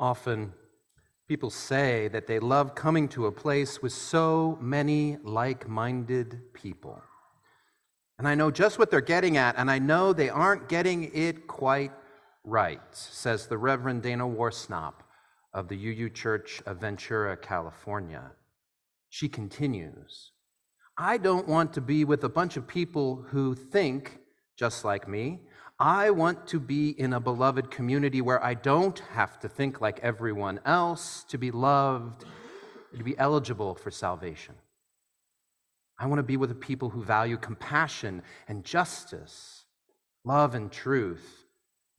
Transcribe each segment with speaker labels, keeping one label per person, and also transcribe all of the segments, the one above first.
Speaker 1: Often, people say that they love coming to a place with so many like-minded people. And I know just what they're getting at, and I know they aren't getting it quite right, says the Reverend Dana Warsnop of the UU Church of Ventura, California. She continues, I don't want to be with a bunch of people who think just like me. I want to be in a beloved community where I don't have to think like everyone else to be loved, to be eligible for salvation. I want to be with the people who value compassion and justice, love and truth,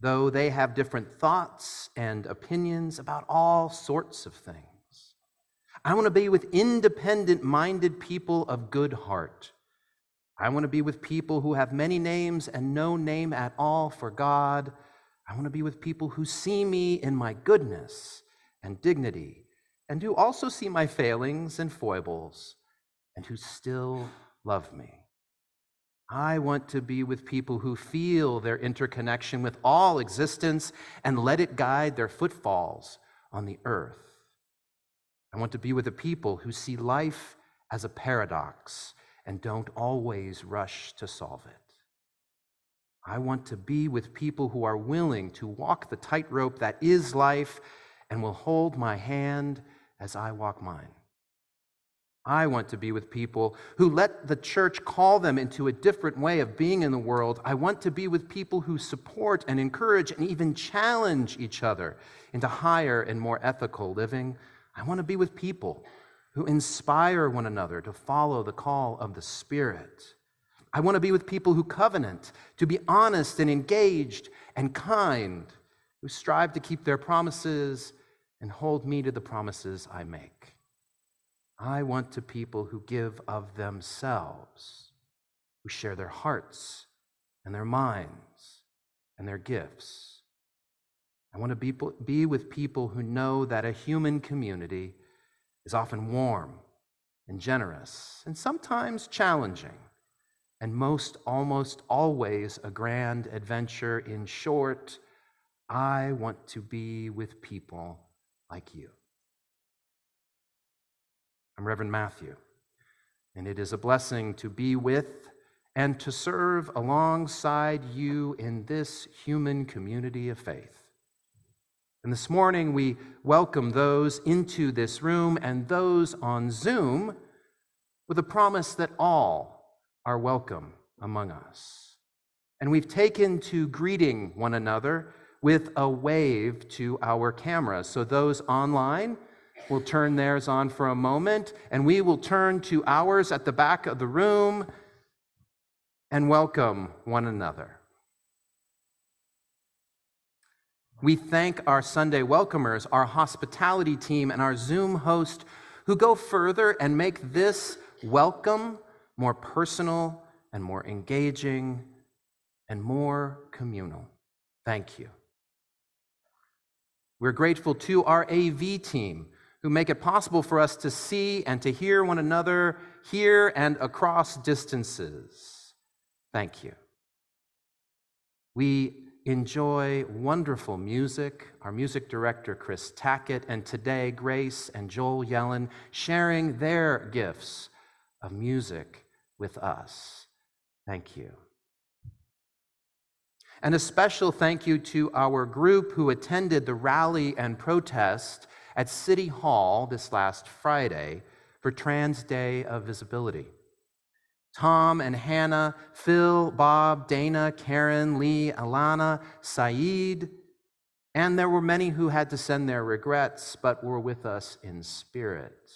Speaker 1: though they have different thoughts and opinions about all sorts of things. I want to be with independent-minded people of good heart. I want to be with people who have many names and no name at all for God. I want to be with people who see me in my goodness and dignity, and who also see my failings and foibles, and who still love me. I want to be with people who feel their interconnection with all existence and let it guide their footfalls on the earth. I want to be with the people who see life as a paradox and don't always rush to solve it. I want to be with people who are willing to walk the tightrope that is life and will hold my hand as I walk mine. I want to be with people who let the church call them into a different way of being in the world. I want to be with people who support and encourage and even challenge each other into higher and more ethical living. I want to be with people who inspire one another to follow the call of the Spirit. I want to be with people who covenant, to be honest and engaged and kind, who strive to keep their promises and hold me to the promises I make. I want to people who give of themselves, who share their hearts and their minds and their gifts. I want to be with people who know that a human community is often warm and generous and sometimes challenging, and almost always a grand adventure. In short, I want to be with people like you. I'm Reverend Matthew, and it is a blessing to be with and to serve alongside you in this human community of faith. And this morning we welcome those into this room and those on Zoom with a promise that all are welcome among us. And we've taken to greeting one another with a wave to our cameras. So those online will turn theirs on for a moment, and we will turn to ours at the back of the room and welcome one another. We thank our Sunday welcomers, our hospitality team, and our Zoom host who go further and make this welcome more personal and more engaging and more communal. Thank you. We're grateful to our AV team who make it possible for us to see and to hear one another here and across distances. Thank you. We enjoy wonderful music, our music director, Chris Tackett, and today, Grace and Joel Yellen sharing their gifts of music with us. Thank you. And a special thank you to our group who attended the rally and protest at City Hall this last Friday for Trans Day of Visibility. Tom and Hannah, Phil, Bob, Dana, Karen, Lee, Alana, Saeed, and there were many who had to send their regrets but were with us in spirit.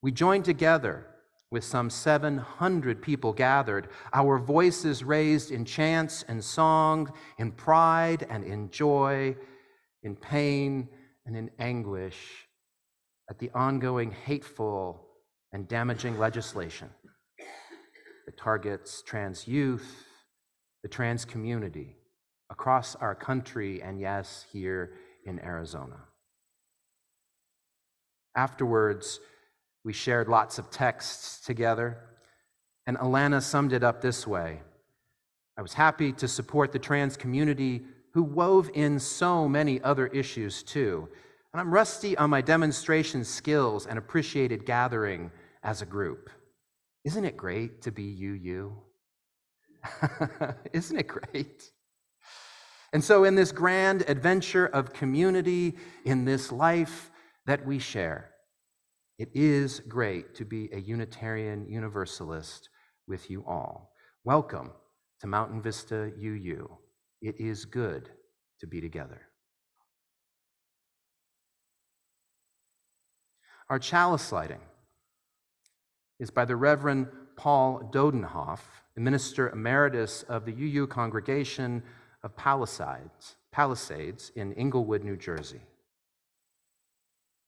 Speaker 1: We joined together with some 700 people gathered, our voices raised in chants and song, in pride and in joy, in pain and in anguish at the ongoing hateful and damaging legislation that targets trans youth, the trans community across our country, and yes, here in Arizona. Afterwards, we shared lots of texts together, and Alana summed it up this way: I was happy to support the trans community who wove in so many other issues too. And I'm rusty on my demonstration skills and appreciated gathering as a group. Isn't it great to be you? Isn't it great? And so in this grand adventure of community, in this life that we share, it is great to be a Unitarian Universalist with you all. Welcome to Mountain Vista UU. It is good to be together. Our chalice lighting is by the Reverend Paul Dodenhoff, Minister Emeritus of the UU Congregation of Palisades in Englewood, New Jersey.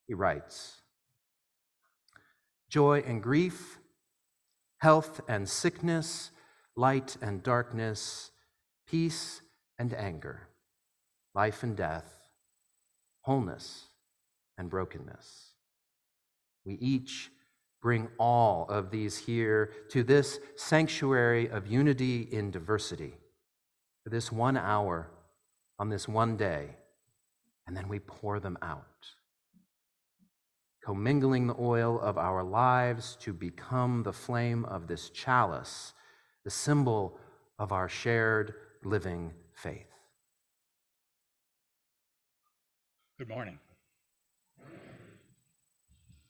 Speaker 1: He writes, "Joy and grief, health and sickness, light and darkness, peace and anger, life and death, wholeness and brokenness. We each bring all of these here to this sanctuary of unity in diversity for this 1 hour on this one day, and then we pour them out, commingling the oil of our lives to become the flame of this chalice, the symbol of our shared living faith."
Speaker 2: Good morning.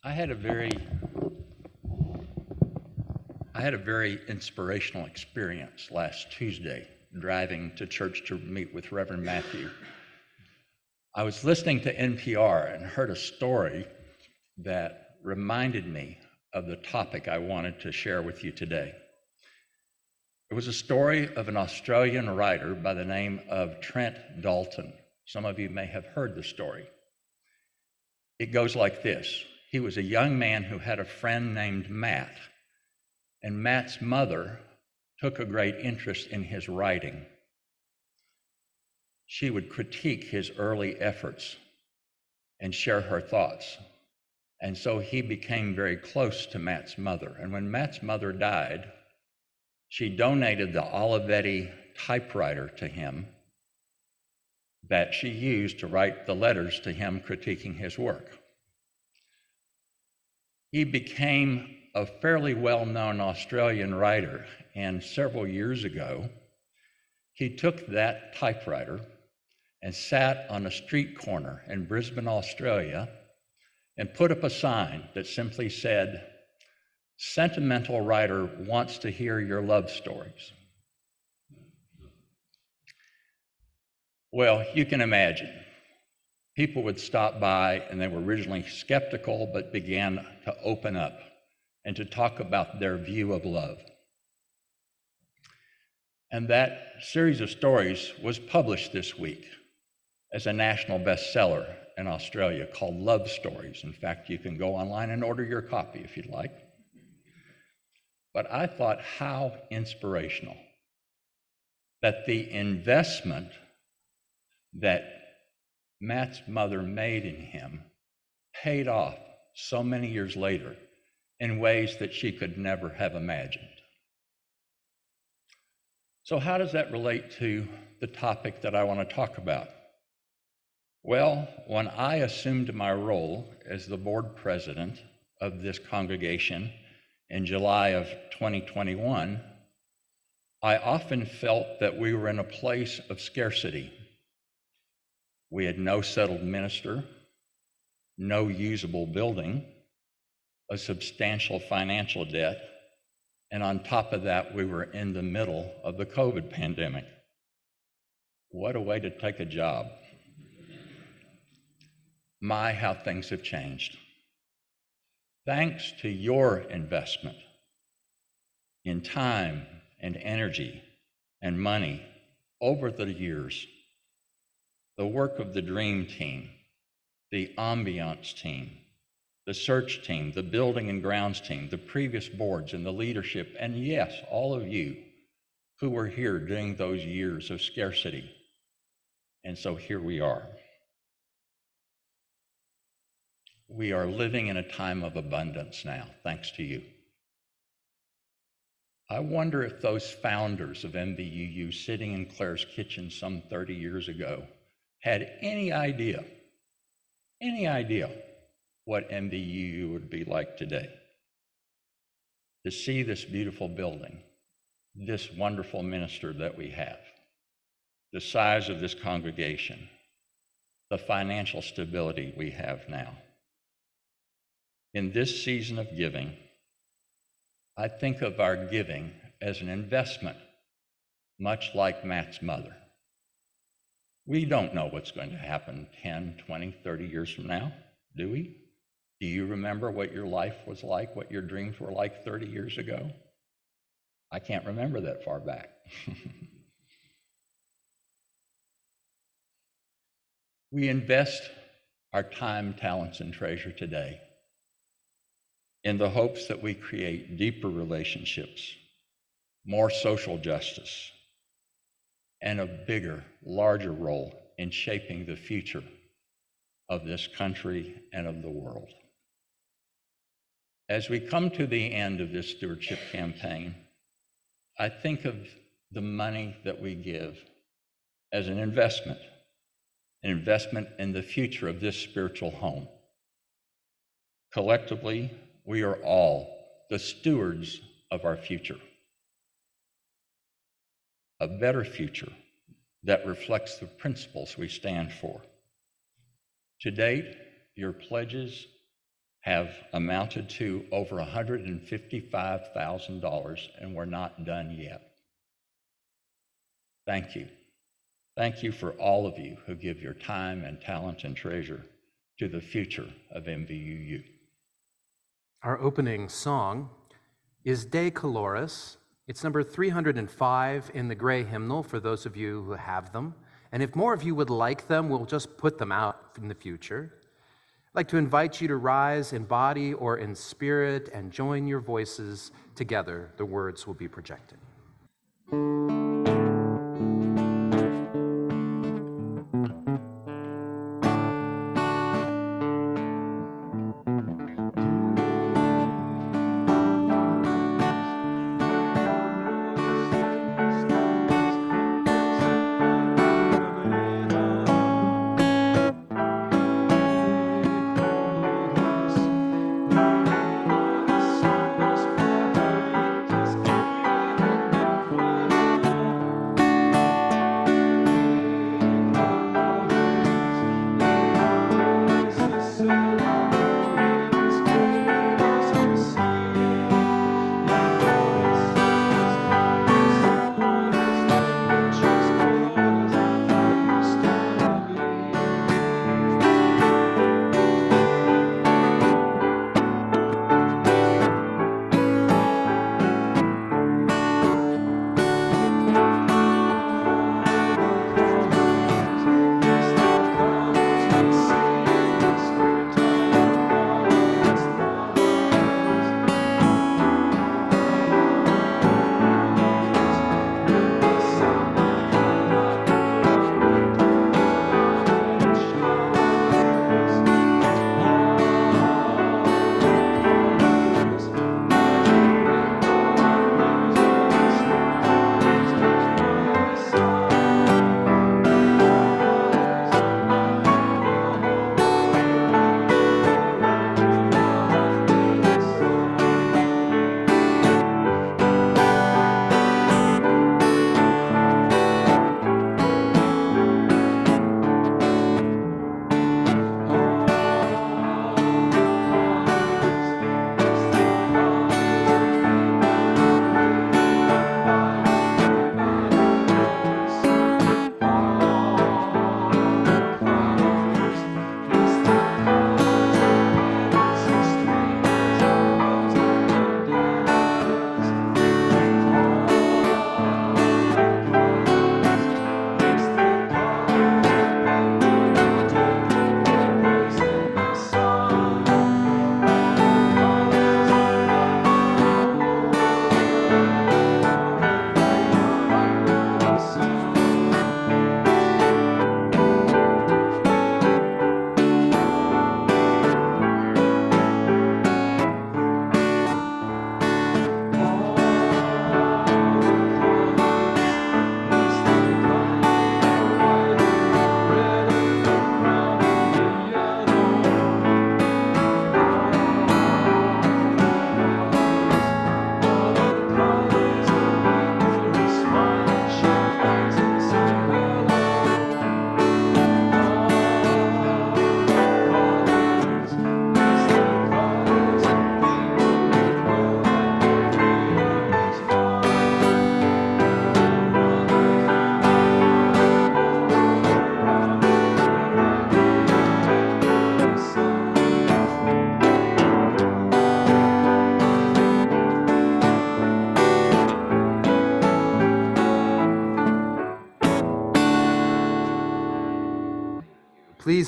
Speaker 2: I had a very inspirational experience last Tuesday driving to church to meet with Reverend Matthew. I was listening to NPR and heard a story that reminded me of the topic I wanted to share with you today. It was a story of an Australian writer by the name of Trent Dalton. Some of you may have heard the story. It goes like this. He was a young man who had a friend named Matt, and Matt's mother took a great interest in his writing. She would critique his early efforts and share her thoughts. And so he became very close to Matt's mother. And when Matt's mother died, she donated the Olivetti typewriter to him that she used to write the letters to him critiquing his work. He became a fairly well-known Australian writer, and several years ago, he took that typewriter and sat on a street corner in Brisbane, Australia, and put up a sign that simply said, "Sentimental writer wants to hear your love stories." Well, you can imagine. People would stop by and they were originally skeptical, but began to open up and to talk about their view of love. And that series of stories was published this week as a national bestseller in Australia called Love Stories. In fact, you can go online and order your copy if you'd like. But I thought how inspirational that the investment that Matt's mother made in him paid off so many years later in ways that she could never have imagined. So how does that relate to the topic that I want to talk about? Well, when I assumed my role as the board president of this congregation in July of 2021, I often felt that we were in a place of scarcity. We had no settled minister, no usable building, a substantial financial debt, and on top of that, we were in the middle of the COVID pandemic. What a way to take a job. My, how things have changed. Thanks to your investment in time and energy and money over the years, the work of the Dream Team, the Ambiance Team, the search team, the building and grounds team, the previous boards and the leadership, and yes, all of you who were here during those years of scarcity. And so here we are. We are living in a time of abundance now, thanks to you. I wonder if those founders of MVUU sitting in Claire's kitchen some 30 years ago had any idea what MVUU would be like today. To see this beautiful building, this wonderful minister that we have, the size of this congregation, the financial stability we have now. In this season of giving, I think of our giving as an investment, much like Matt's mother. We don't know what's going to happen 10, 20, 30 years from now, do we? Do you remember what your life was like, what your dreams were like 30 years ago? I can't remember that far back. We invest our time, talents, and treasure today in the hopes that we create deeper relationships, more social justice, and a bigger, larger role in shaping the future of this country and of the world. As we come to the end of this stewardship campaign, I think of the money that we give as an investment in the future of this spiritual home. Collectively, we are all the stewards of our future, a better future that reflects the principles we stand for. To date, your pledges have amounted to over $155,000, and we're not done yet. Thank you. Thank you for all of you who give your time and talent and treasure to the future of MVUU.
Speaker 1: Our opening song is De Caloris. It's number 305 in the gray hymnal for those of you who have them. And if more of you would like them, we'll just put them out in the future. I'd like to invite you to rise in body or in spirit and join your voices together. The words will be projected.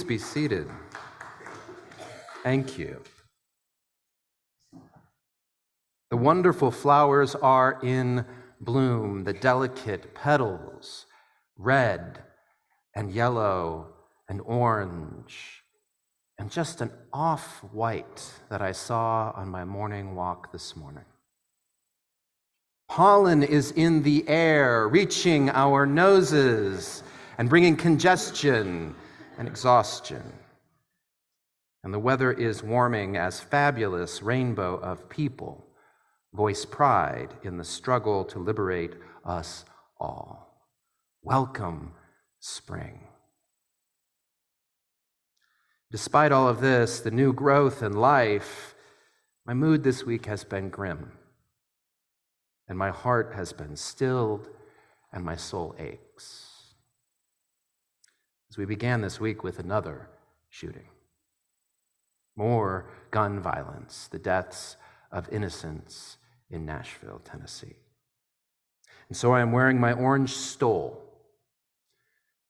Speaker 1: be seated. Thank you. The wonderful flowers are in bloom, the delicate petals, red and yellow and orange, and just an off-white that I saw on my morning walk this morning. Pollen is in the air, reaching our noses and bringing congestion and exhaustion. And the weather is warming as fabulous rainbow of people voice pride in the struggle to liberate us all. Welcome, spring. Despite all of this, the new growth in life, my mood this week has been grim, and my heart has been stilled, and my soul aches. As we began this week with another shooting. More gun violence, the deaths of innocents in Nashville, Tennessee. And so I am wearing my orange stole,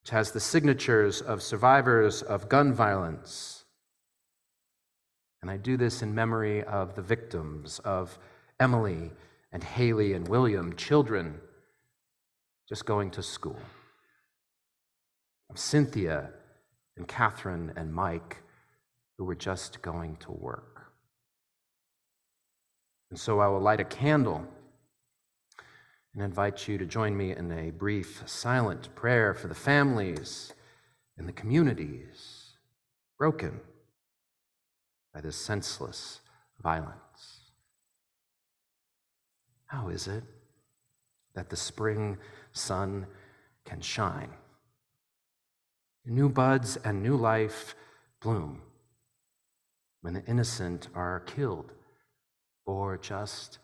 Speaker 1: which has the signatures of survivors of gun violence. And I do this in memory of the victims of Emily and Haley and William, children just going to school. Of Cynthia and Catherine and Mike, who were just going to work. And so I will light a candle and invite you to join me in a brief, silent prayer for the families and the communities broken by this senseless violence. How is it that the spring sun can shine? New buds and new life bloom when the innocent are killed for just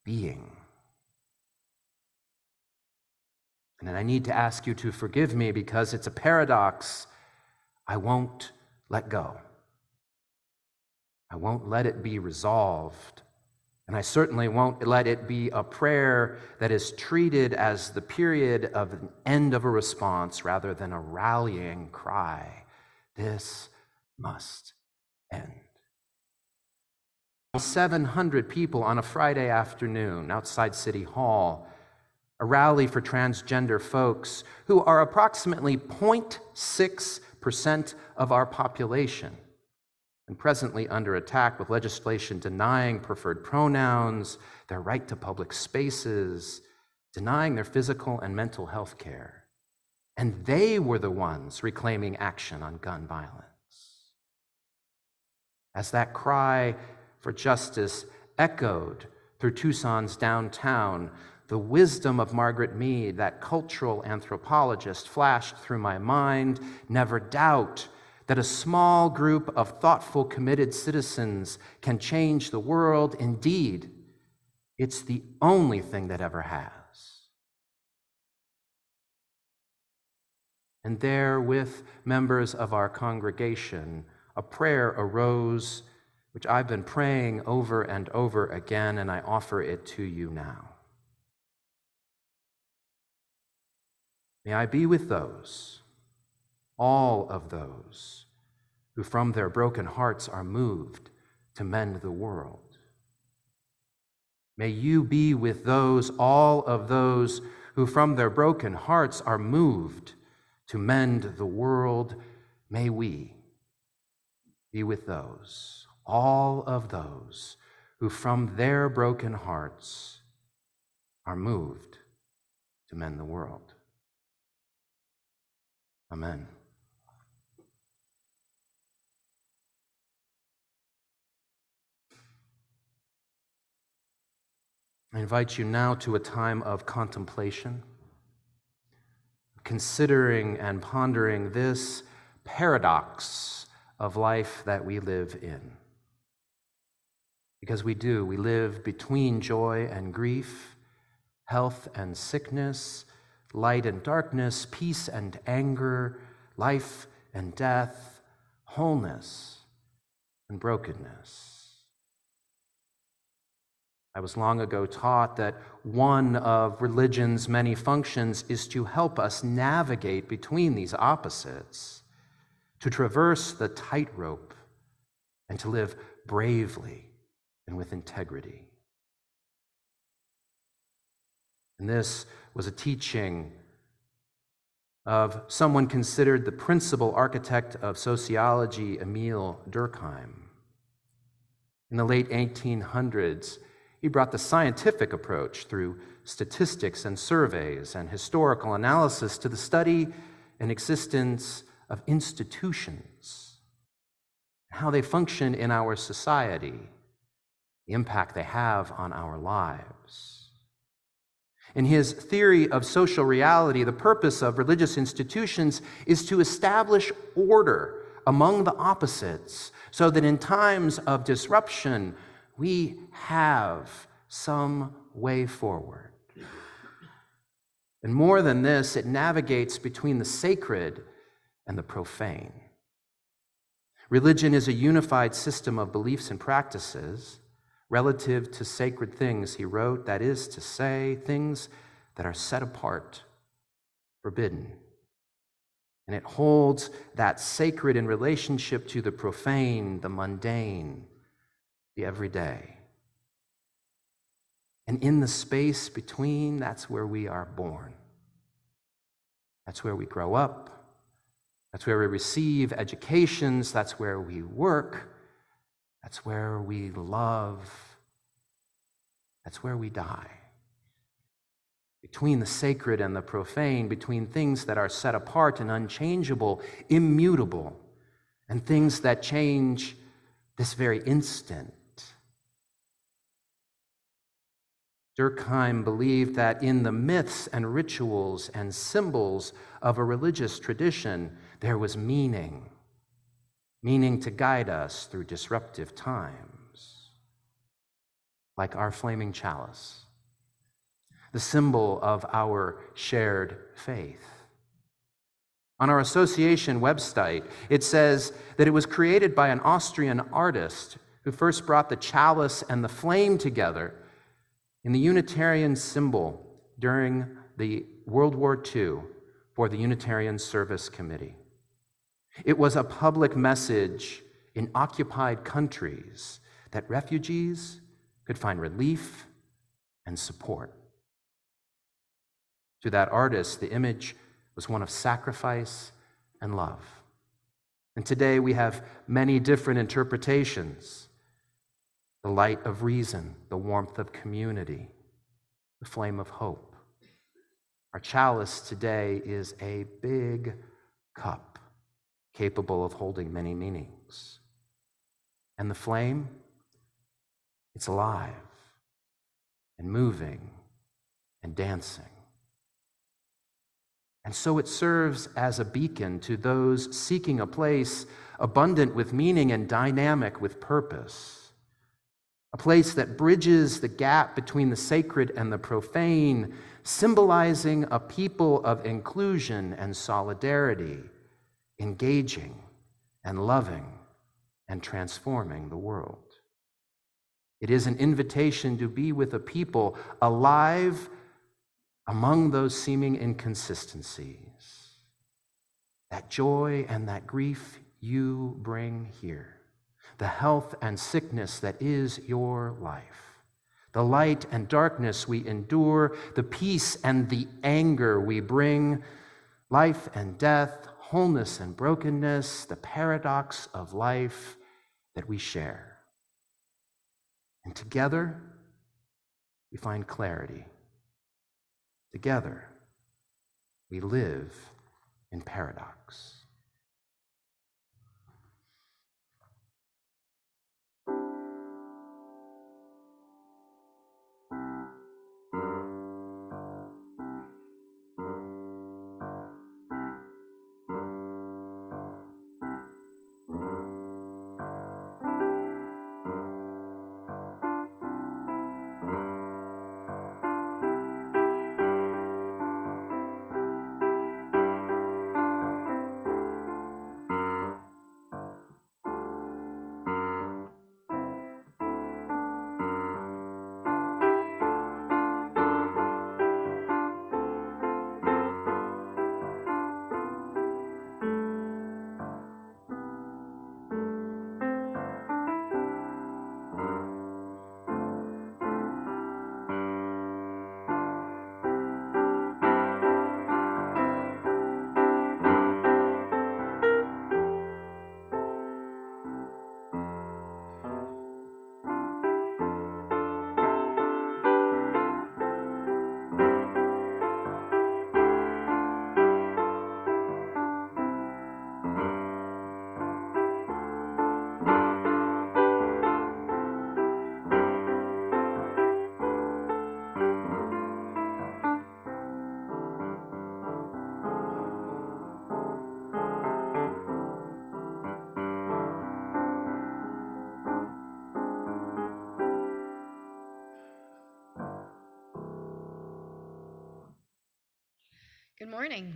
Speaker 1: being. And then I need to ask you to forgive me because it's a paradox. I won't let go. I won't let it be resolved. And I certainly won't let it be a prayer that is treated as the period of an end of a response rather than a rallying cry. This must end. 700 people on a Friday afternoon outside City Hall, a rally for transgender folks who are approximately 0.6% of our population, and presently under attack with legislation denying preferred pronouns, their right to public spaces, denying their physical and mental health care. And they were the ones reclaiming action on gun violence. As that cry for justice echoed through Tucson's downtown, the wisdom of Margaret Mead, that cultural anthropologist, flashed through my mind. Never doubt that a small group of thoughtful, committed citizens can change the world. Indeed, it's the only thing that ever has. And there, with members of our congregation, a prayer arose, which I've been praying over and over again, and I offer it to you now. May I be with those, all of those, who from their broken hearts are moved to mend the world. May you be with those, all of those, who from their broken hearts are moved to mend the world. May we be with those, all of those, who from their broken hearts are moved to mend the world. Amen. I invite you now to a time of contemplation, considering and pondering this paradox of life that we live in. Because we live between joy and grief, health and sickness, light and darkness, peace and anger, life and death, wholeness and brokenness. I was long ago taught that one of religion's many functions is to help us navigate between these opposites. to traverse the tightrope, and to live bravely and with integrity. And this was a teaching of someone considered the principal architect of sociology, Emile Durkheim. In the late 1800s, he brought the scientific approach through statistics and surveys and historical analysis to the study and existence of institutions, how they function in our society, the impact they have on our lives. In his theory of social reality, the purpose of religious institutions is to establish order among the opposites so that in times of disruption, we have some way forward. And more than this, it navigates between the sacred and the profane. Religion is a unified system of beliefs and practices relative to sacred things, he wrote, that is to say, things that are set apart, forbidden. And it holds that sacred in relationship to the profane, the mundane, the everyday. And in the space between, that's where we are born. That's where we grow up. That's where we receive educations. That's where we work. That's where we love. That's where we die. Between the sacred and the profane, between things that are set apart and unchangeable, immutable, and things that change this very instant. Durkheim believed that in the myths and rituals and symbols of a religious tradition, there was meaning to guide us through disruptive times, like our flaming chalice, the symbol of our shared faith. On our association website, it says that it was created by an Austrian artist who first brought the chalice and the flame together in the Unitarian symbol during the World War II for the Unitarian Service Committee. It was a public message in occupied countries that refugees could find relief and support. To that artist, the image was one of sacrifice and love. And today we have many different interpretations: the light of reason, the warmth of community, the flame of hope. Our chalice today is a big cup capable of holding many meanings. And the flame, it's alive and moving and dancing. And so it serves as a beacon to those seeking a place abundant with meaning and dynamic with purpose. A place that bridges the gap between the sacred and the profane, symbolizing a people of inclusion and solidarity, engaging and loving and transforming the world. It is an invitation to be with a people alive among those seeming inconsistencies. That joy and that grief you bring here. The health and sickness that is your life. The light and darkness we endure. The peace and the anger we bring. Life and death, wholeness and brokenness. The paradox of life that we share. And together, we find clarity. Together, we live in paradox.
Speaker 3: morning.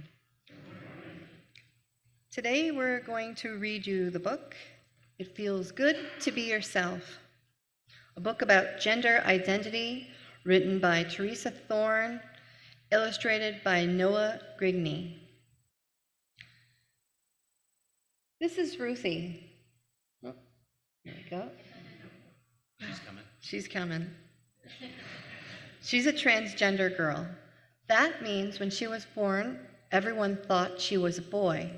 Speaker 3: Today we're going to read you the book, It Feels Good to Be Yourself, a book about gender identity written by Teresa Thorne, illustrated by Noah Grigney. This is Ruthie. Oh, here we go. She's coming. She's a transgender girl. That means when she was born, everyone thought she was a boy,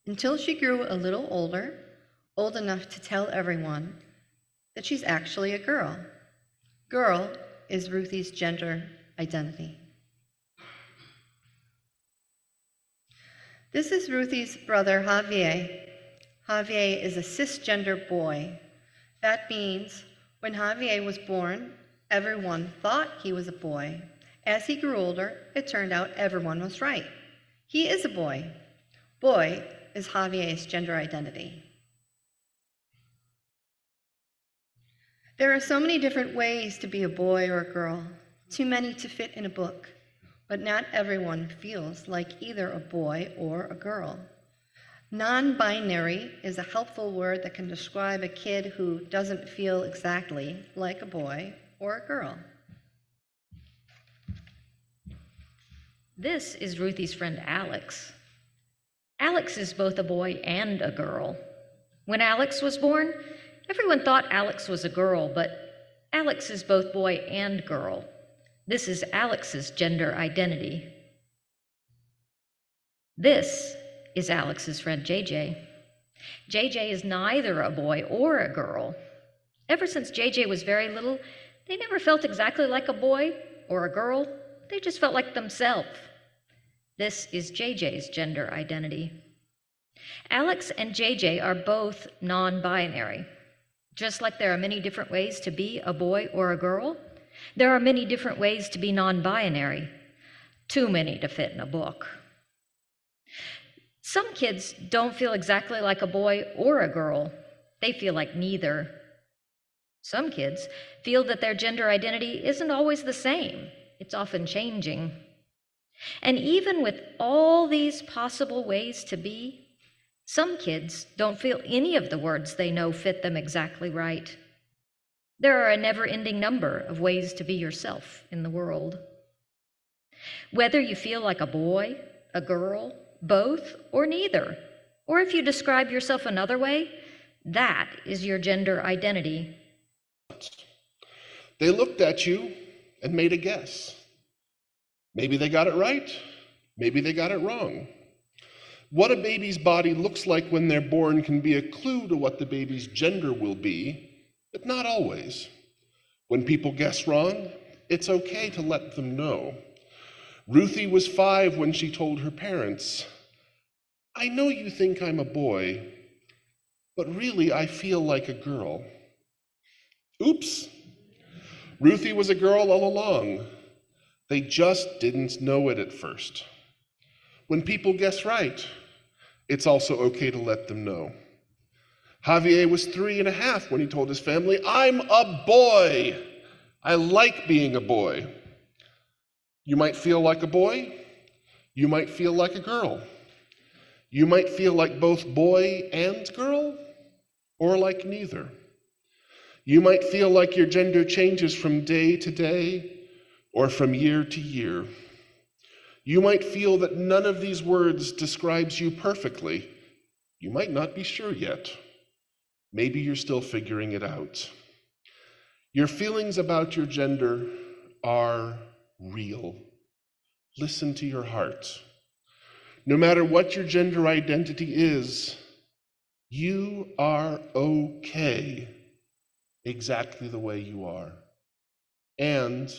Speaker 3: until she grew a little older, old enough to tell everyone that she's actually a girl. Girl is Ruthie's gender identity. This is Ruthie's brother, Javier. Javier is a cisgender boy. That means when Javier was born, everyone thought he was a boy. As he grew older, it turned out everyone was right. He is a boy. Boy is Javier's gender identity. There are so many different ways to be a boy or a girl, too many to fit in a book, but not everyone feels like either a boy or a girl. Non-binary is a helpful word that can describe a kid who doesn't feel exactly like a boy or a girl.
Speaker 4: This is Ruthie's friend Alex. Alex is both a boy and a girl. When Alex was born, everyone thought Alex was a girl, but Alex is both boy and girl. This is Alex's gender identity. This is Alex's friend JJ. JJ is neither a boy or a girl. Ever since JJ was very little, they never felt exactly like a boy or a girl. They just felt like themselves. This is JJ's gender identity. Alex and JJ are both non-binary. Just like there are many different ways to be a boy or a girl, there are many different ways to be non-binary. Too many to fit in a book. Some kids don't feel exactly like a boy or a girl. They feel like neither. Some kids feel that their gender identity isn't always the same. It's often changing. And even with all these possible ways to be, some kids don't feel any of the words they know fit them exactly right. There are a never-ending number of ways to be yourself in the world. Whether you feel like a boy, a girl, both, or neither, or if you describe yourself another way, that is your gender identity.
Speaker 5: They looked at you and made a guess. Maybe they got it right, maybe they got it wrong. What a baby's body looks like when they're born can be a clue to what the baby's gender will be, but not always. When people guess wrong, it's okay to let them know. Ruthie was 5 when she told her parents, "I know you think I'm a boy, but really I feel like a girl." Oops. Ruthie was a girl all along. They just didn't know it at first. When people guess right, it's also okay to let them know. Javier was 3.5 when he told his family, "I'm a boy. I like being a boy." You might feel like a boy. You might feel like a girl. You might feel like both boy and girl, or like neither. You might feel like your gender changes from day to day, or from year to year. You might feel that none of these words describes you perfectly. You might not be sure yet. Maybe you're still figuring it out. Your feelings about your gender are real. Listen to your heart. No matter what your gender identity is, you are okay exactly the way you are. And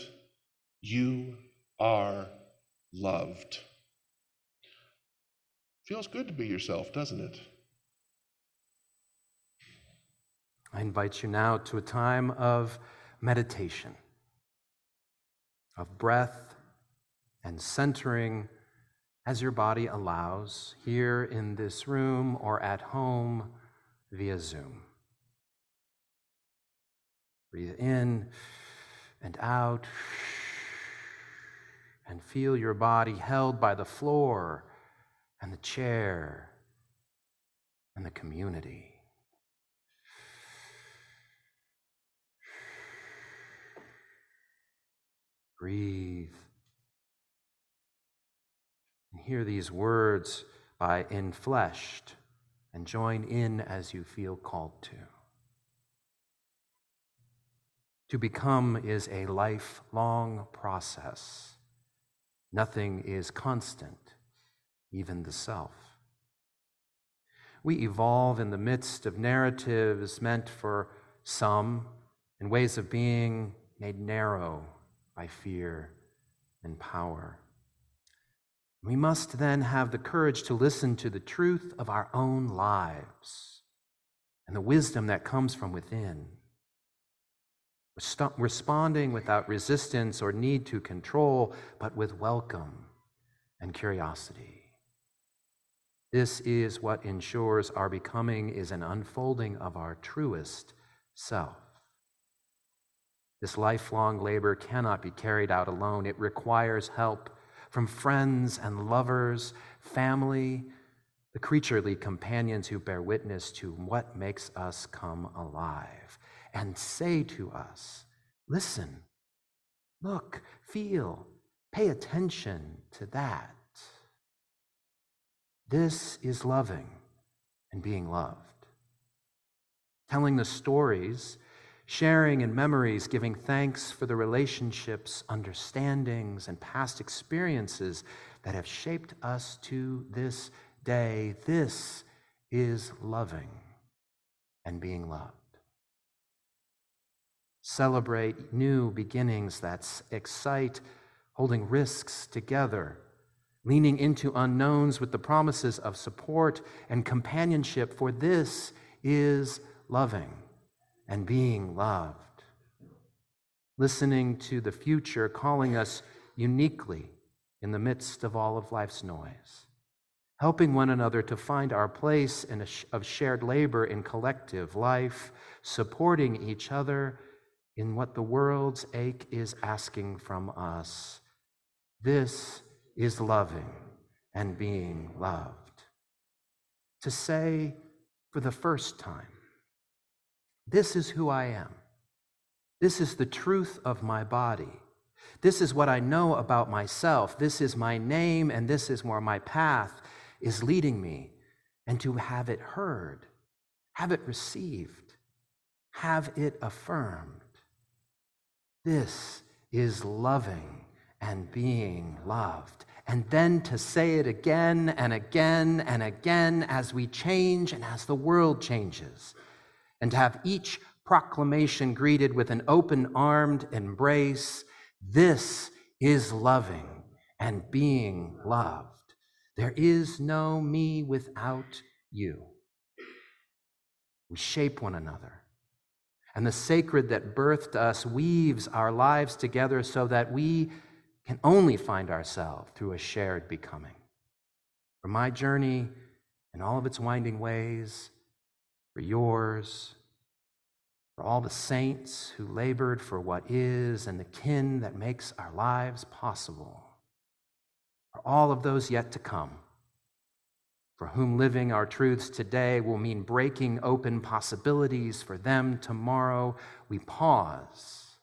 Speaker 5: you are loved. Feels good to be yourself, doesn't it?
Speaker 1: I invite you now to a time of meditation, of breath and centering as your body allows, here in this room or at home via Zoom. Breathe in and out, and feel your body held by the floor and the chair and the community. Breathe. And hear these words by Infleshed, and join in as you feel called to. To become is a lifelong process. Nothing is constant, even the self. We evolve in the midst of narratives meant for some and ways of being made narrow by fear and power. We must then have the courage to listen to the truth of our own lives and the wisdom that comes from within. Responding without resistance or need to control, but with welcome and curiosity. This is what ensures our becoming is an unfolding of our truest self. This lifelong labor cannot be carried out alone. It requires help from friends and lovers, family, the creaturely companions who bear witness to what makes us come alive and say to us, listen, look, feel, pay attention to that. This is loving and being loved. Telling the stories, sharing in memories, giving thanks for the relationships, understandings, and past experiences that have shaped us to this day. This is loving and being loved. Celebrate new beginnings that excite, holding risks together, leaning into unknowns with the promises of support and companionship, for this is loving and being loved. Listening to the future calling us uniquely in the midst of all of life's noise. Helping one another to find our place of shared labor in collective life, supporting each other in what the world's ache is asking from us. This is loving and being loved. To say for the first time, this is who I am. This is the truth of my body. This is what I know about myself. This is my name, and this is where my path is leading me. And to have it heard, have it received, have it affirmed. This is loving and being loved. And then to say it again and again and again as we change and as the world changes. And to have each proclamation greeted with an open-armed embrace. This is loving and being loved. There is no me without you. We shape one another. And the sacred that birthed us weaves our lives together so that we can only find ourselves through a shared becoming. For my journey and all of its winding ways, for yours, for all the saints who labored for what is and the kin that makes our lives possible, for all of those yet to come, for whom living our truths today will mean breaking open possibilities for them tomorrow, we pause,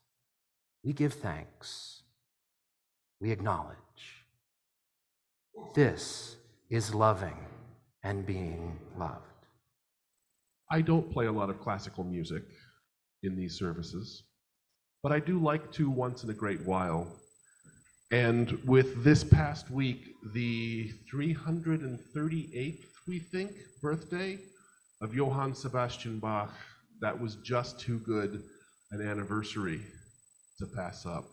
Speaker 1: we give thanks, we acknowledge. This is loving and being loved.
Speaker 5: I don't play a lot of classical music in these services, but I do like to once in a great while. And with this past week, the 338th, we think, birthday of Johann Sebastian Bach, that was just too good an anniversary to pass up.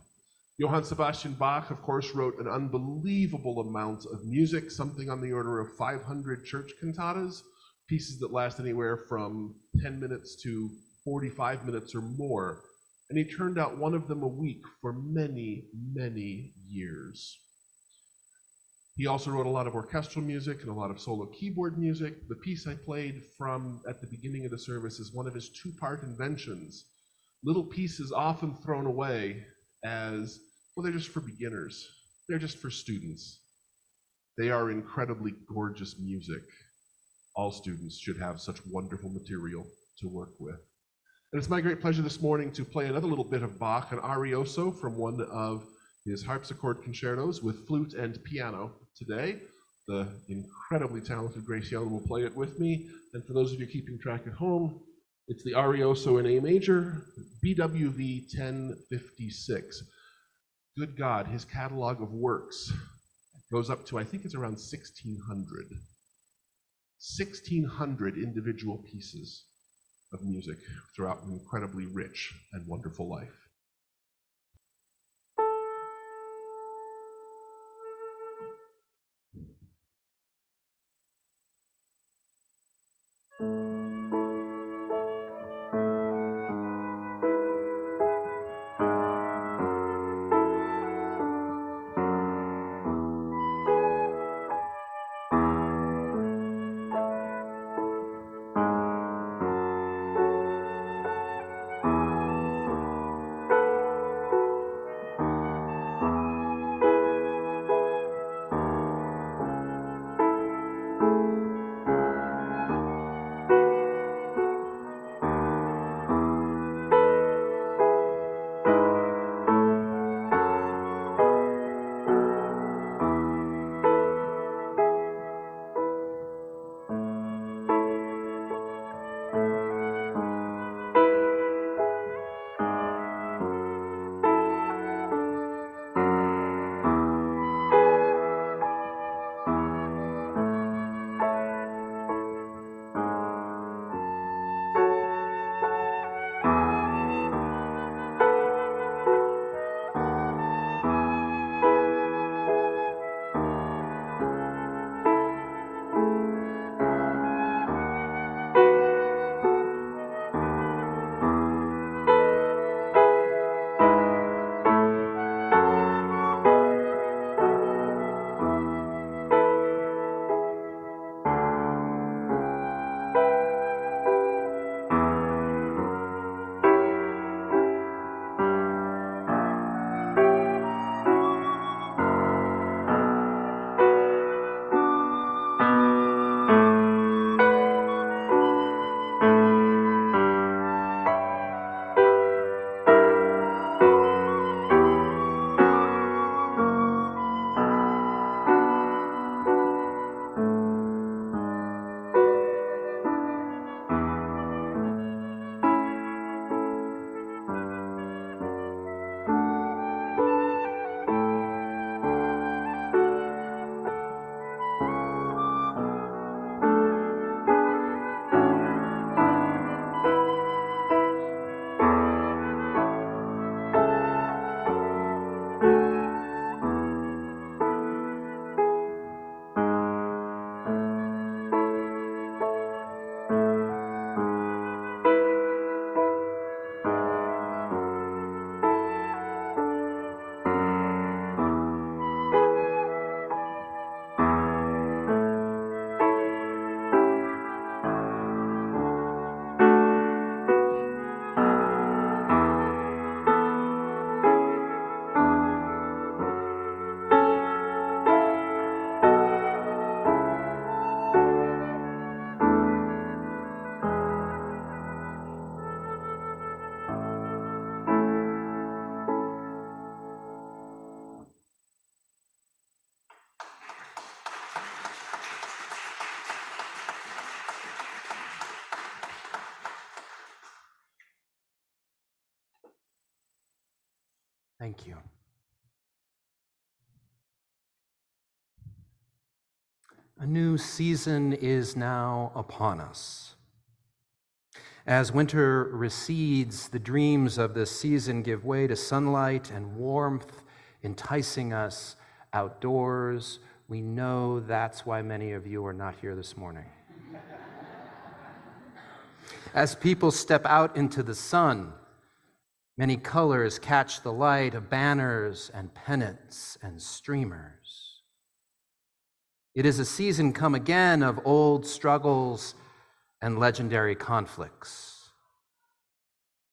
Speaker 5: Johann Sebastian Bach, of course, wrote an unbelievable amount of music, something on the order of 500 church cantatas, pieces that last anywhere from 10 minutes to 45 minutes or more. And he turned out one of them a week for many, many years. He also wrote a lot of orchestral music and a lot of solo keyboard music. The piece I played from at the beginning of the service is one of his two-part inventions. Little pieces often thrown away as, well, they're just for beginners. They're just for students. They are incredibly gorgeous music. All students should have such wonderful material to work with. And it's my great pleasure this morning to play another little bit of Bach, an arioso from one of his harpsichord concertos with flute and piano today. The incredibly talented Grace Young will play it with me. And for those of you keeping track at home, it's the arioso in A major, BWV 1056. Good God, his catalog of works goes up to, I think it's around 1,600. 1,600 individual pieces of music throughout an incredibly rich and wonderful life.
Speaker 1: Thank you. A new season is now upon us. As winter recedes, the dreams of this season give way to sunlight and warmth, enticing us outdoors. We know that's why many of you are not here this morning. As people step out into the sun, many colors catch the light of banners and pennants and streamers. It is a season come again of old struggles and legendary conflicts.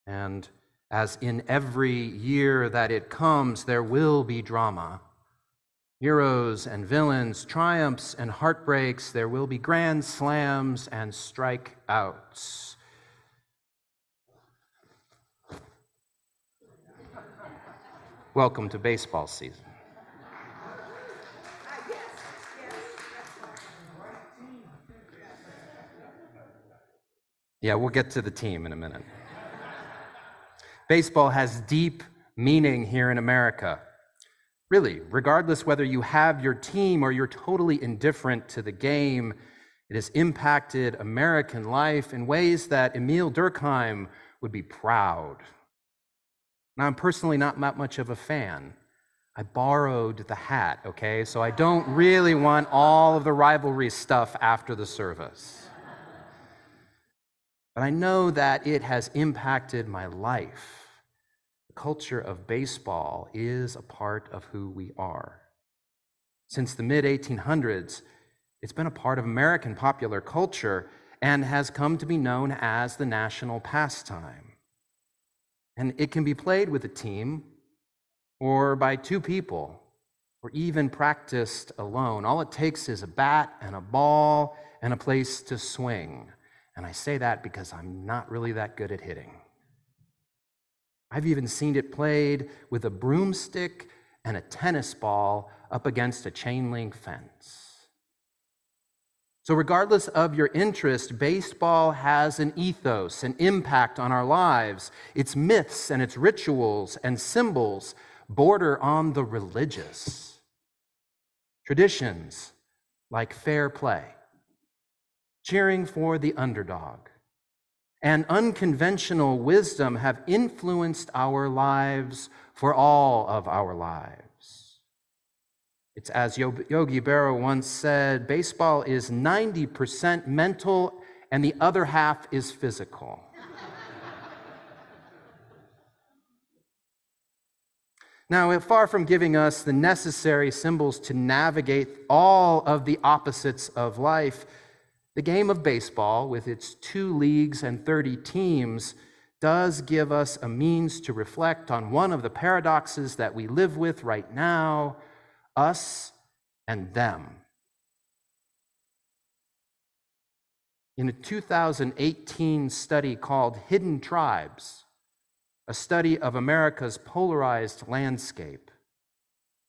Speaker 1: And as in every year that it comes, there will be drama, Heroes and villains, triumphs and heartbreaks, there will be grand slams and strikeouts. Welcome to baseball season. Yeah, we'll get to the team in a minute. Baseball has deep meaning here in America. Really, regardless whether you have your team or you're totally indifferent to the game, it has impacted American life in ways that Emil Durkheim would be proud. Now, I'm personally not much of a fan. I borrowed the hat, okay? So I don't really want all of the rivalry stuff after the service. But I know that it has impacted my life. The culture of baseball is a part of who we are. Since the mid-1800s, it's been a part of American popular culture and has come to be known as the national pastime. And it can be played with a team or by two people or even practiced alone. All it takes is a bat and a ball and a place to swing. And I say that because I'm not really that good at hitting. I've even seen it played with a broomstick and a tennis ball up against a chain link fence. So regardless of your interest, baseball has an ethos, an impact on our lives. Its myths and its rituals and symbols border on the religious. Traditions like fair play, cheering for the underdog, and unconventional wisdom have influenced our lives for all of our lives. It's as Yogi Berra once said, baseball is 90% mental and the other half is physical. Now, far from giving us the necessary symbols to navigate all of the opposites of life, the game of baseball, with its 2 leagues and 30 teams, does give us a means to reflect on one of the paradoxes that we live with right now, us and them. In a 2018 study called Hidden Tribes, a study of America's polarized landscape,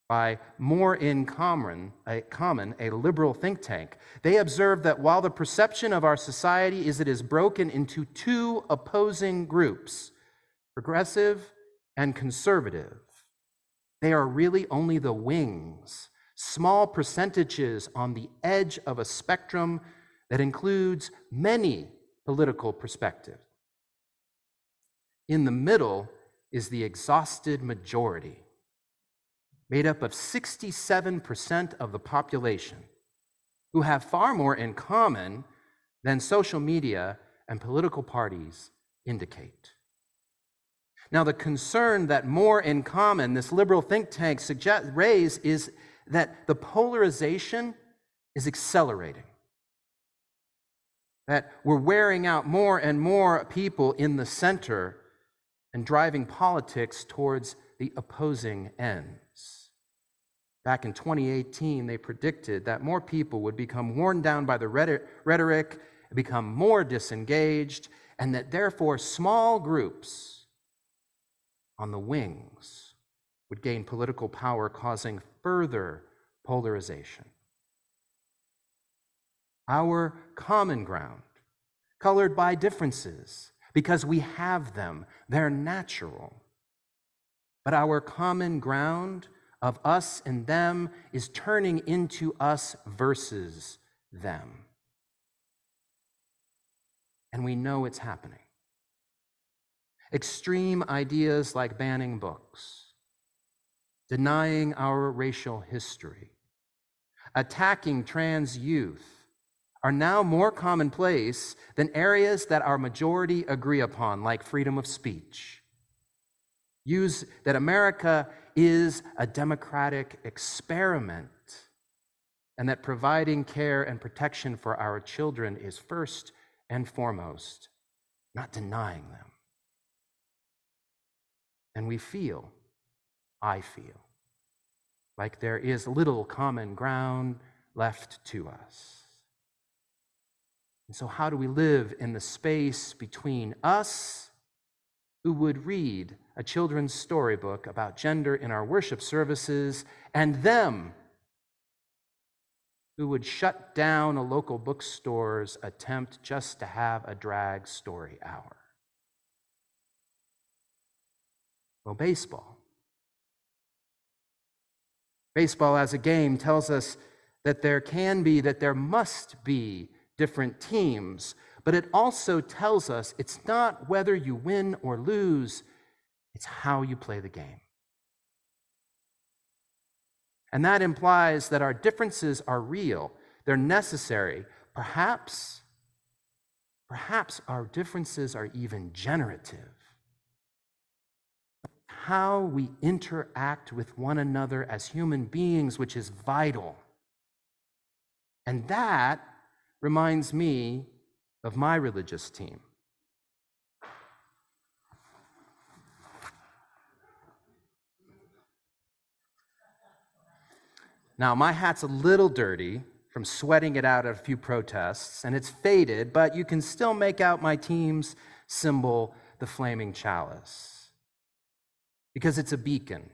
Speaker 1: by More in Common, a liberal think tank, they observed that while the perception of our society is it is broken into 2 opposing groups, progressive and conservative, they are really only the wings, small percentages on the edge of a spectrum that includes many political perspectives. In the middle is the exhausted majority, made up of 67% of the population, who have far more in common than social media and political parties indicate. Now, the concern that More in Common, this liberal think tank, raise is that the polarization is accelerating, that we're wearing out more and more people in the center and driving politics towards the opposing ends. Back in 2018, they predicted that more people would become worn down by the rhetoric, become more disengaged, and that therefore small groups on the wings would gain political power, causing further polarization. Our common ground, colored by differences, because we have them, they're natural. But our common ground of us and them is turning into us versus them. And we know it's happening. Extreme ideas like banning books, denying our racial history, attacking trans youth are now more commonplace than areas that our majority agree upon, like freedom of speech. Use that America is a democratic experiment and that providing care and protection for our children is first and foremost, not denying them. And I feel, like there is little common ground left to us. And so how do we live in the space between us, who would read a children's storybook about gender in our worship services, and them, who would shut down a local bookstore's attempt just to have a drag story hour? Well, baseball. Baseball as a game tells us that there must be different teams, but it also tells us it's not whether you win or lose, it's how you play the game. And that implies that our differences are real, they're necessary. Perhaps our differences are even generative. How we interact with one another as human beings, which is vital. And that reminds me of my religious team. Now, my hat's a little dirty from sweating it out at a few protests, and it's faded, but you can still make out my team's symbol, the flaming chalice, because it's a beacon,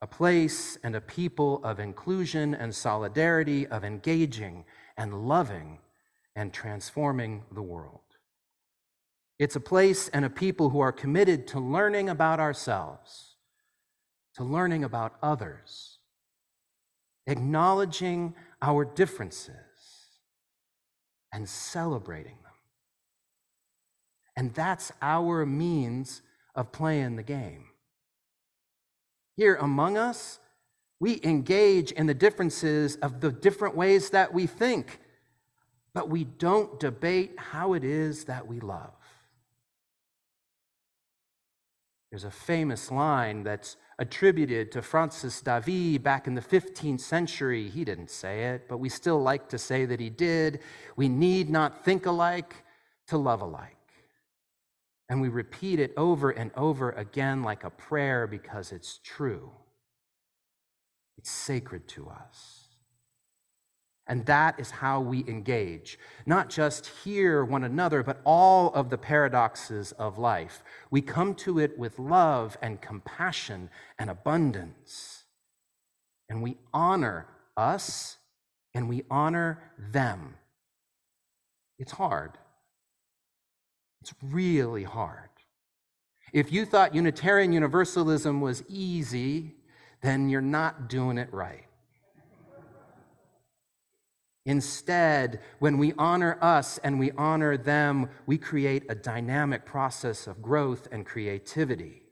Speaker 1: a place and a people of inclusion and solidarity, of engaging and loving and transforming the world. It's a place and a people who are committed to learning about ourselves, to learning about others, acknowledging our differences and celebrating them. And that's our means of playing the game. Here among us, we engage in the differences of the different ways that we think, but we don't debate how it is that we love. There's a famous line that's attributed to Francis Davy back in the 15th century. He didn't say it, but we still like to say that he did. We need not think alike to love alike. And we repeat it over and over again like a prayer because it's true. It's sacred to us. And that is how we engage, not just hear one another, but all of the paradoxes of life. We come to it with love and compassion and abundance. And we honor us and we honor them. It's hard. It's really hard. If you thought Unitarian Universalism was easy, then you're not doing it right. Instead, when we honor us and we honor them, we create a dynamic process of growth and creativity.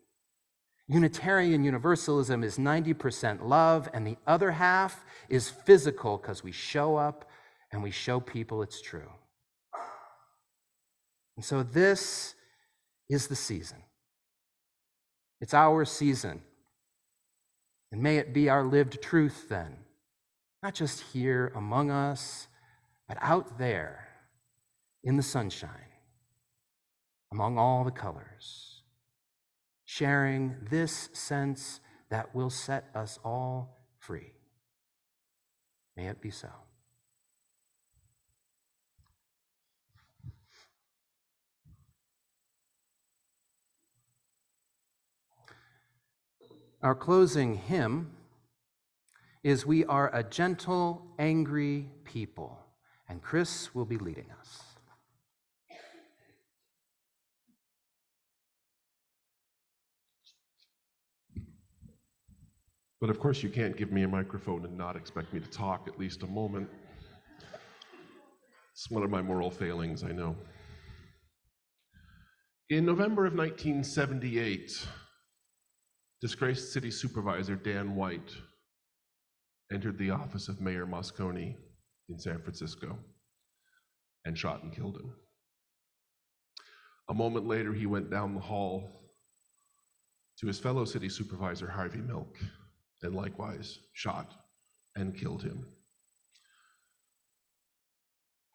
Speaker 1: Unitarian Universalism is 90% love, and the other half is physical because we show up and we show people it's true. And so this is the season. It's our season. And may it be our lived truth then, not just here among us, but out there in the sunshine, among all the colors, sharing this sense that will set us all free. May it be so. Our closing hymn is "We Are a Gentle, Angry People," and Chris will be leading us.
Speaker 5: But of course, you can't give me a microphone and not expect me to talk at least a moment. It's one of my moral failings, I know. In November of 1978, disgraced city supervisor Dan White entered the office of Mayor Moscone in San Francisco and shot and killed him. A moment later, he went down the hall to his fellow city supervisor, Harvey Milk, and likewise shot and killed him.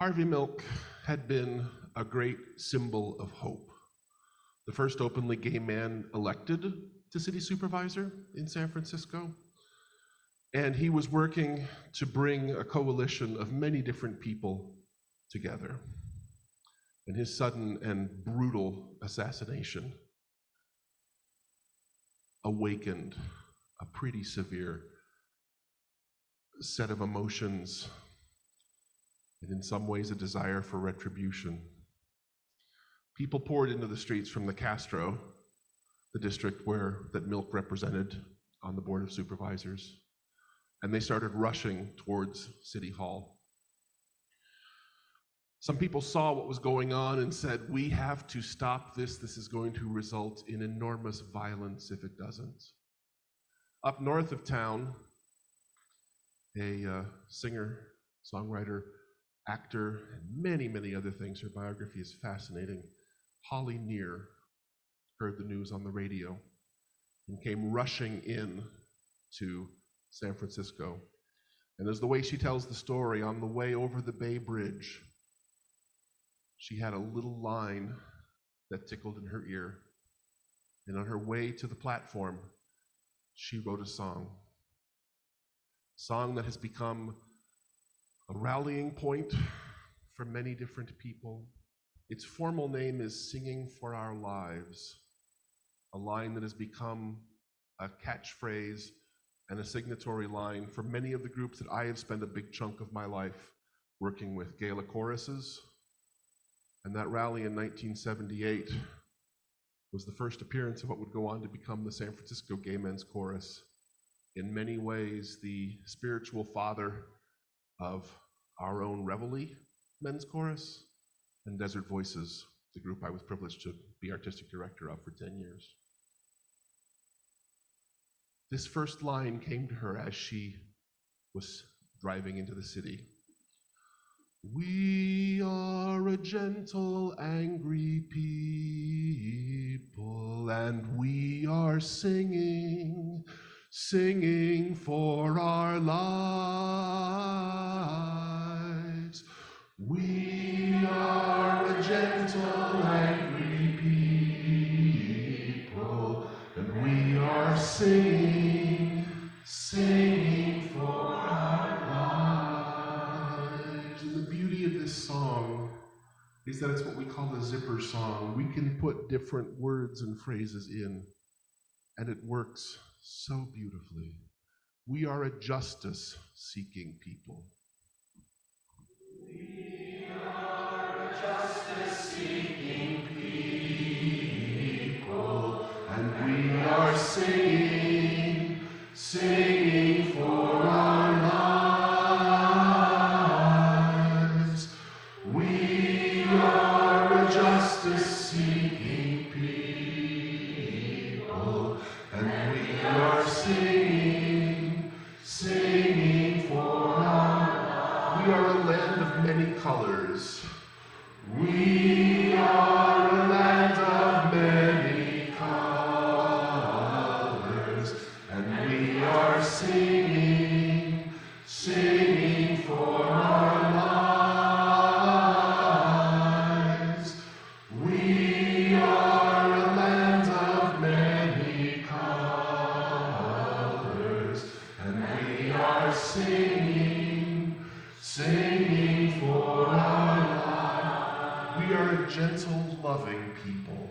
Speaker 5: Harvey Milk had been a great symbol of hope, the first openly gay man elected to city supervisor in San Francisco, And he was working to bring a coalition of many different people together. And his sudden and brutal assassination awakened a pretty severe set of emotions, and in some ways a desire for retribution. People poured into the streets from the Castro, the district that Milk represented on the Board of Supervisors, and they started rushing towards City Hall. Some people saw what was going on and said, we have to stop this. This is going to result in enormous violence if it doesn't. Up north of town, a singer, songwriter, actor, and many, many other things. Her biography is fascinating. Holly Near heard the news on the radio and came rushing in to San Francisco. And as the way she tells the story, on the way over the Bay Bridge, she had a little line that tickled in her ear. And on her way to the platform, she wrote a song that has become a rallying point for many different people. Its formal name is Singing for Our Lives, a line that has become a catchphrase and a signatory line for many of the groups that I have spent a big chunk of my life working with. Gala Choruses, and that rally in 1978 was the first appearance of what would go on to become the San Francisco Gay Men's Chorus. In many ways, the spiritual father of our own Reveille Men's Chorus and Desert Voices, the group I was privileged to be artistic director of for 10 years. This first line came to her as she was driving into the city. We are a gentle, angry people, and we are singing for our lives. We are a gentle, angry people, and we are singing for our lives. And the beauty of this song is that it's what we call a zipper song. We can put different words and phrases in, and it works so beautifully. We are a justice-seeking people. We are a justice-seeking people, and we are singing for our lives. We are a justice-seeking people, and we are singing for our lives. We are a land of many colors. We are a land of many colors, and we are singing for our lives. We are a land of many colors, and we are singing for our lives. We are a gentle, loving people.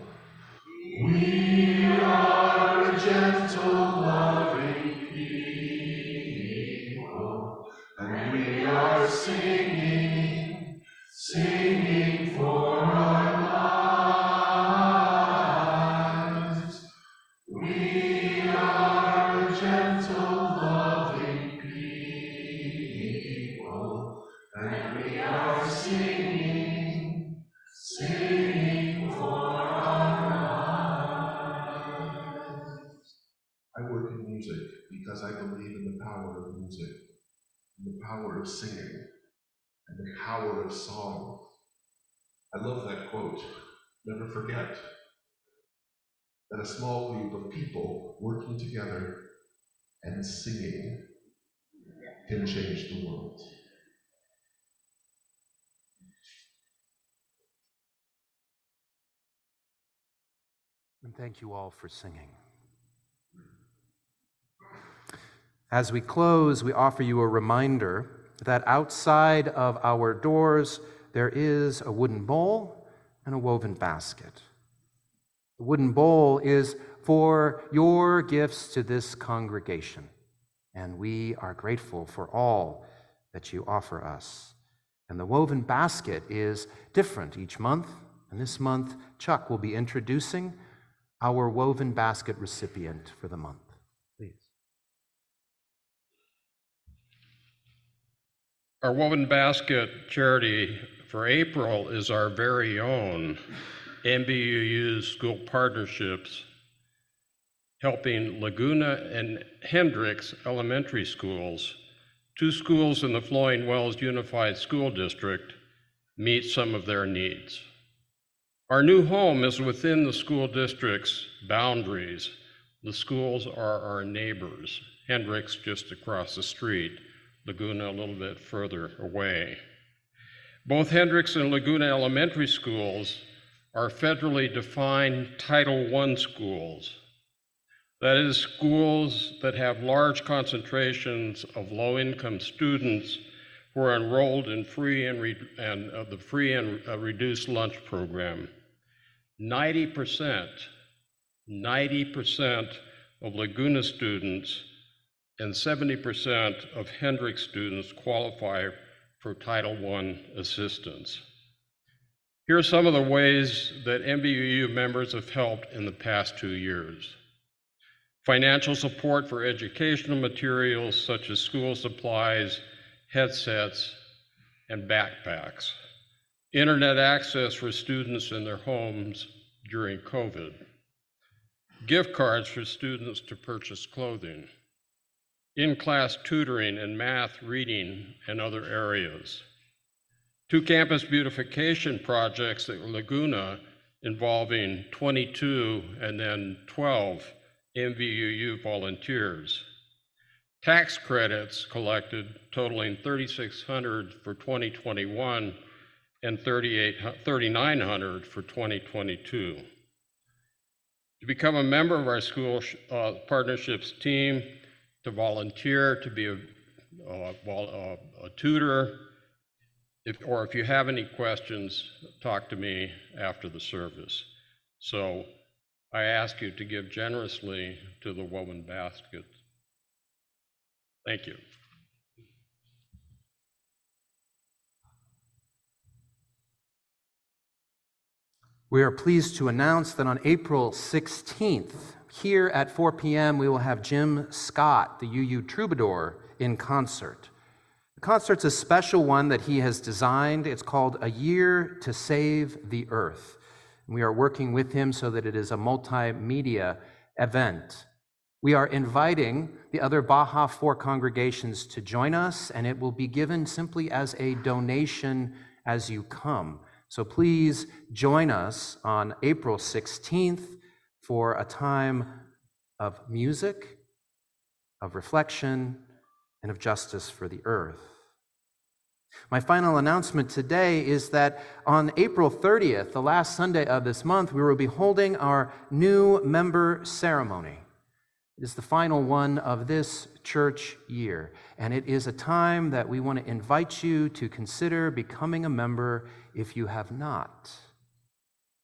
Speaker 5: We are a gentle, loving people, and we are singing for our lives. We are a gentle, loving people, and we are singing for our lives. I work in music because I believe in the power of music, and the power of singing, and the power of song. I love that quote. Never forget that a small group of people working together and singing can change the world.
Speaker 1: And thank you all for singing. As we close, we offer you a reminder that outside of our doors, there is a wooden bowl and a woven basket. The wooden bowl is for your gifts to this congregation, and we are grateful for all that you offer us. And the woven basket is different each month, and this month Chuck will be introducing our woven basket recipient for the month. Please.
Speaker 6: Our woven basket charity for April is our very own MBUU School Partnerships, helping Laguna and Hendricks Elementary Schools, two schools in the Flowing Wells Unified School District, meet some of their needs. Our new home is within the school district's boundaries. The schools are our neighbors, Hendricks just across the street, Laguna a little bit further away. Both Hendricks and Laguna Elementary Schools are federally defined Title I schools. That is, schools that have large concentrations of low-income students who are enrolled in the free and reduced lunch program. 90% of Laguna students and 70% of Hendricks students qualify for Title I assistance. Here are some of the ways that MBUU members have helped in the past 2 years. Financial support for educational materials such as school supplies, headsets, and backpacks. Internet access for students in their homes during COVID. Gift cards for students to purchase clothing. In-class tutoring in math, reading, and other areas. 2 campus beautification projects at Laguna involving 22 and then 12 MBUU volunteers. Tax credits collected totaling $3,600 for 2021 and $3,900 for 2022. To become a member of our school partnerships team, to volunteer, to be a tutor, or if you have any questions, talk to me after the service. So I ask you to give generously to the woven basket. Thank you.
Speaker 1: We are pleased to announce that on April 16th, here at 4 p.m., we will have Jim Scott, the UU Troubadour, in concert. The concert's a special one that he has designed. It's called A Year to Save the Earth. We are working with him so that it is a multimedia event. We are inviting the other Baja 4 congregations to join us, and it will be given simply as a donation as you come. So please join us on April 16th for a time of music, of reflection, and of justice for the earth. My final announcement today is that on April 30th, the last Sunday of this month, we will be holding our new member ceremony. It is the final one of this church year, and it is a time that we want to invite you to consider becoming a member if you have not.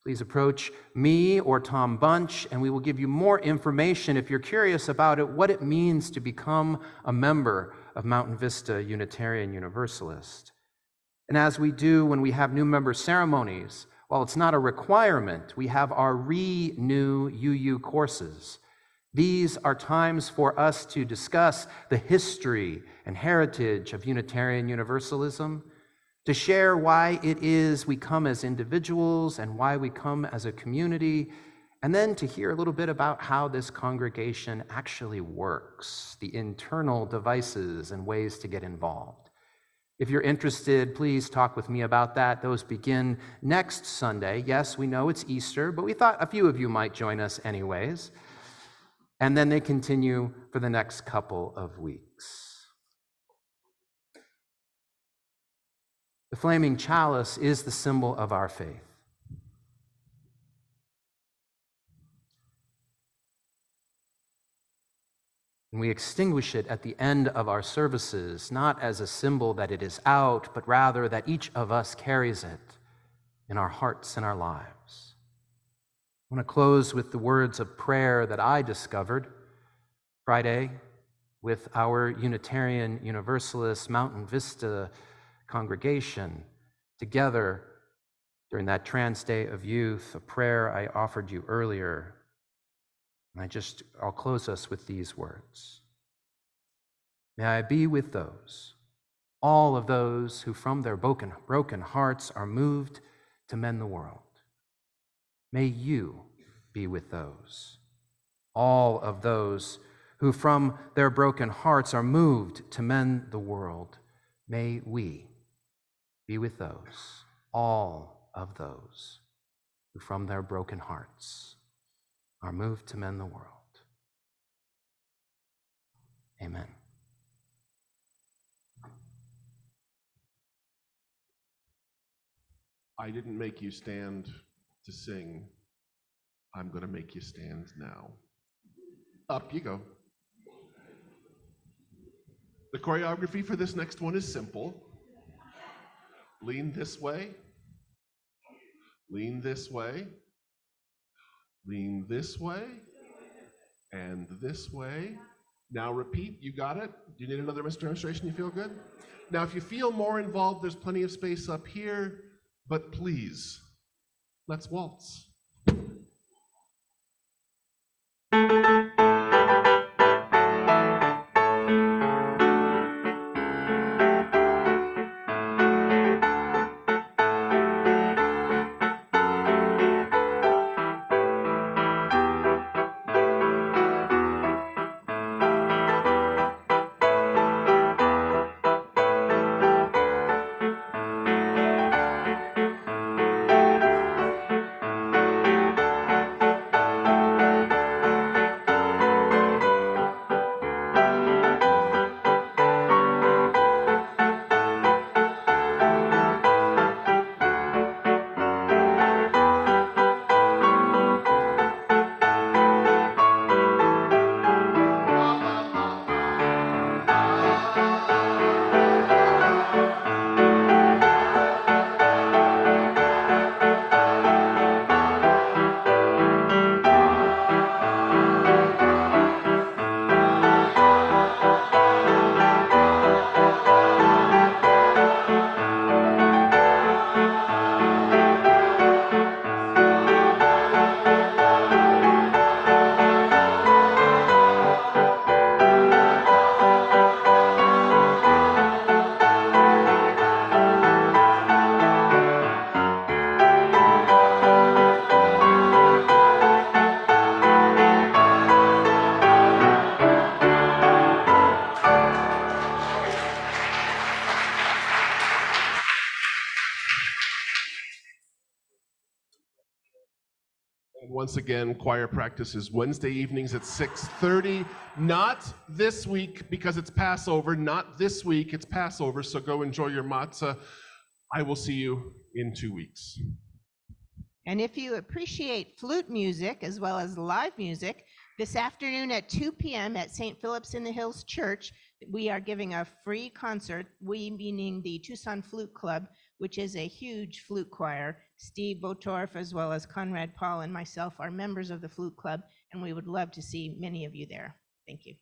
Speaker 1: Please approach me or Tom Bunch, and we will give you more information if you're curious about it, what it means to become a member of Mountain Vista Unitarian Universalist. And as we do when we have new member ceremonies, while it's not a requirement, we have our Renew UU courses. These are times for us to discuss the history and heritage of Unitarian Universalism, to share why it is we come as individuals and why we come as a community, and then to hear a little bit about how this congregation actually works, the internal devices and ways to get involved. If you're interested, please talk with me about that. Those begin next Sunday. Yes, we know it's Easter, but we thought a few of you might join us anyways. And then they continue for the next couple of weeks. The flaming chalice is the symbol of our faith. And we extinguish it at the end of our services, not as a symbol that it is out, but rather that each of us carries it in our hearts and our lives. I want to close with the words of prayer that I discovered Friday with our Unitarian Universalist Mountain Vista congregation together during that Trans Day of Youth, a prayer I offered you earlier. And I'll close us with these words. May I be with those, all of those who from their broken hearts are moved to mend the world. May you be with those, all of those who from their broken hearts are moved to mend the world. May we be with those, all of those who from their broken hearts are moved to mend the world. Amen.
Speaker 5: I didn't make you stand to sing. I'm going to make you stand now. Up you go. The choreography for this next one is simple. Lean this way. Lean this way. Lean this way. And this way. Now repeat. You got it? Do you need another demonstration? You feel good? Now, if you feel more involved, there's plenty of space up here. But please, let's waltz. Once again, choir practice is Wednesday evenings at 6:30. Not this week because it's Passover. Not this week, it's Passover, so go enjoy your matzah. I will see you in 2 weeks.
Speaker 7: And if you appreciate flute music as well as live music, this afternoon at 2 p.m. at St. Philip's in the Hills Church, we are giving a free concert, we meaning the Tucson Flute Club, which is a huge flute choir. Steve Botorf, as well as Conrad Paul and myself are members of the Flute Club, and we would love to see many of you there. Thank you.